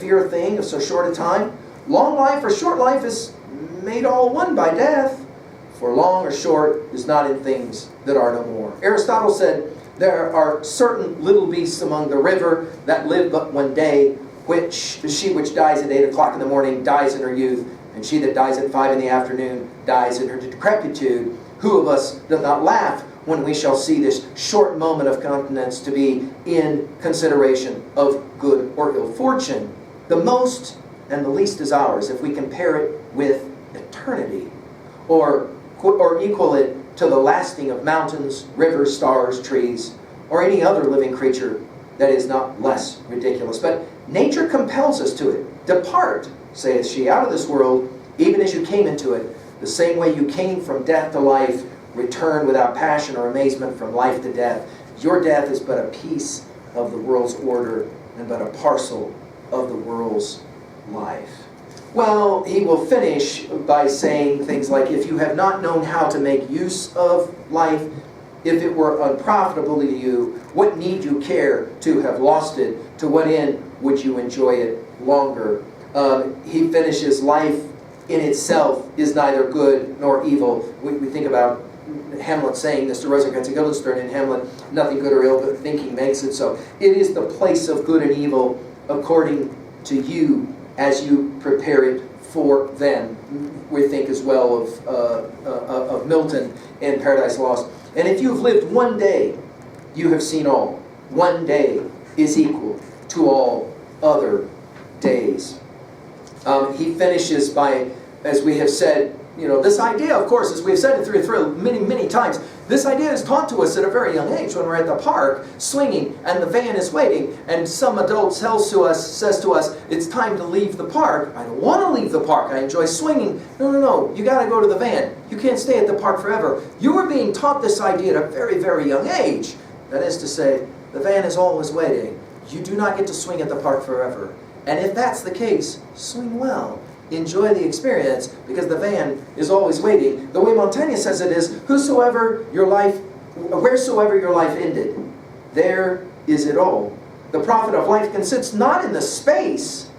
severe thing of so short a time. Long life or short life is made all one by death. For long or short is not in things that are no more. Aristotle said, there are certain little beasts among the river that live but one day, which she which dies at 8 o'clock in the morning dies in her youth, and she that dies at 5 in the afternoon dies in her decrepitude. Who of us doth not laugh when we shall see this short moment of continence to be in consideration of good or ill fortune? The most and the least is ours if we compare it with eternity, or equal it to the lasting of mountains, rivers, stars, trees, or any other living creature that is not less ridiculous. But nature compels us to it. Depart, saith she, out of this world, even as you came into it, the same way you came from death to life, return without passion or amazement from life to death. Your death is but a piece of the world's order and but a parcel of the world's life. Well, he will finish by saying things like, if you have not known how to make use of life, if it were unprofitable to you, what need you care to have lost it? To what end would you enjoy it longer? He finishes, life in itself is neither good nor evil. We think about Hamlet saying this to Rosencrantz and Guildenstern in Hamlet, nothing good or ill, but thinking makes it so. It is the place of good and evil according to you, as you prepare it for them. We think as well of Milton in Paradise Lost. And if you have lived one day, you have seen all. One day is equal to all other days. He finishes by, as we have said, this idea, of course, as we've said it through many, many times, this idea is taught to us at a very young age when we're at the park swinging and the van is waiting and some adult says to us, it's time to leave the park. I don't want to leave the park. I enjoy swinging. No, you got to go to the van. You can't stay at the park forever. You are being taught this idea at a very, very young age. That is to say, the van is always waiting. You do not get to swing at the park forever. And if that's the case, swing well. Enjoy the experience, because the van is always waiting. The way Montaigne says it is, wheresoever your life ended, there is it all. The profit of life consists not in the space,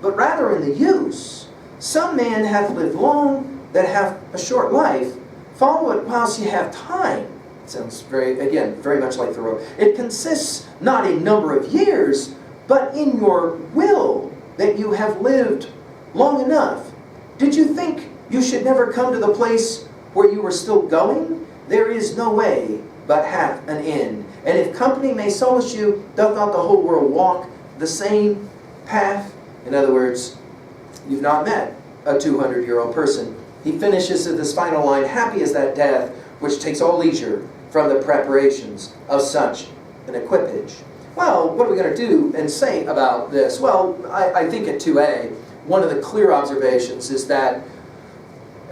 but rather in the use. Some man hath lived long that hath a short life. Follow it whilst ye have time. It sounds very much like Thoreau. It consists not in number of years, but in your will that you have lived long enough. Did you think you should never come to the place where you were still going? There is no way but hath an end. And if company may solace you, doth not the whole world walk the same path? In other words, you've not met a 200-year-old person. He finishes with this final line, happy is that death which takes all leisure from the preparations of such an equipage. Well, what are we going to do and say about this? Well, I think at 2a, one of the clear observations is that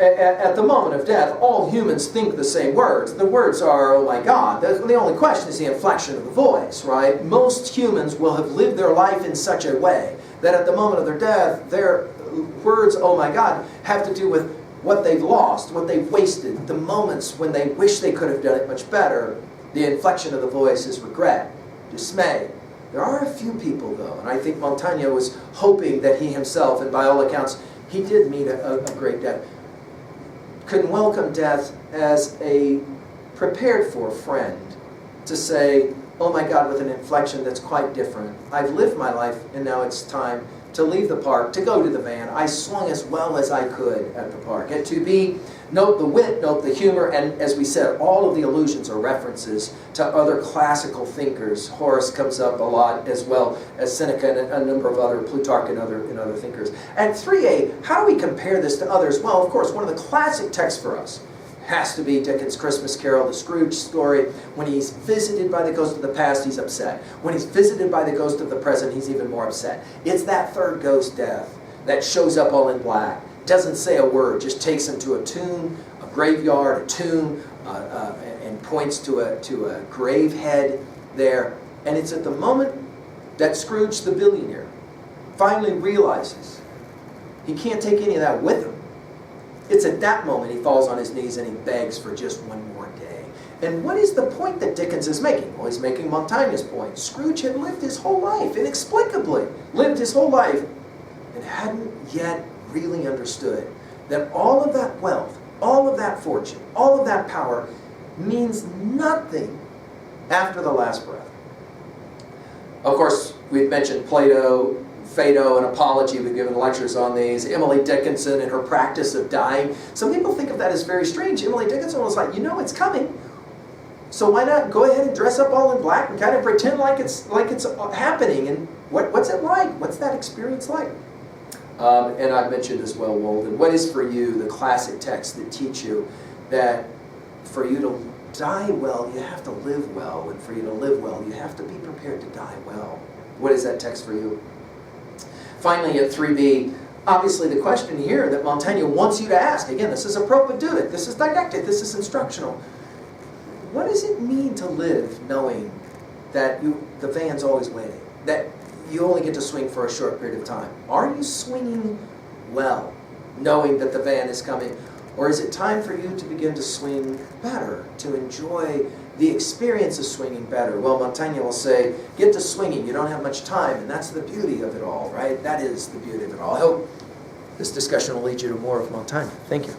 at the moment of death, all humans think the same words. The words are, oh my God. The only question is the inflection of the voice, right? Most humans will have lived their life in such a way that at the moment of their death, their words, oh my God, have to do with what they've lost, what they've wasted, the moments when they wish they could have done it much better. The inflection of the voice is regret, dismay. There are a few people, though, and I think Montaigne was hoping that he himself, and by all accounts, he did meet a great death, could welcome death as a prepared-for friend, to say, oh my God, with an inflection that's quite different. I've lived my life, and now it's time to leave the park, to go to the van. I swung as well as I could at the park. And to be, note the wit, note the humor, and as we said, all of the allusions are references to other classical thinkers. Horace comes up a lot, as well as Seneca and a number of other, Plutarch and other thinkers. At 3a, how do we compare this to others? Well, of course, one of the classic texts for us has to be Dickens' Christmas Carol, the Scrooge story. When he's visited by the ghost of the past, he's upset. When he's visited by the ghost of the present, he's even more upset. It's that third ghost death that shows up all in black, doesn't say a word, just takes him to a tomb, a graveyard, a tomb, and points to a grave head there. And it's at the moment that Scrooge the billionaire finally realizes he can't take any of that with him. It's at that moment he falls on his knees and he begs for just one more day. And what is the point that Dickens is making? Well, he's making Montaigne's point. Scrooge had lived his whole life, inexplicably lived his whole life and hadn't yet really understood that all of that wealth, all of that fortune, all of that power means nothing after the last breath. Of course, we've mentioned Plato, Phaedo, and Apology. We've given lectures on these. Emily Dickinson and her practice of dying. Some people think of that as very strange. Emily Dickinson was like, it's coming. So why not go ahead and dress up all in black and kind of pretend like it's happening? And what's it like? What's that experience like? And I've mentioned as well, Walden, what is for you the classic texts that teach you that for you to die well, you have to live well, and for you to live well, you have to be prepared to die well? What is that text for you? Finally, at 3b, obviously the question here that Montaigne wants you to ask, again, this is apropedeutic, this is didactic, this is instructional. What does it mean to live knowing that the van's always waiting, that you only get to swing for a short period of time? Are you swinging well, knowing that the van is coming? Or is it time for you to begin to swing better, to enjoy the experience of swinging better? Well, Montaigne will say, get to swinging. You don't have much time, and that's the beauty of it all, right? That is the beauty of it all. I hope this discussion will lead you to more of Montaigne. Thank you.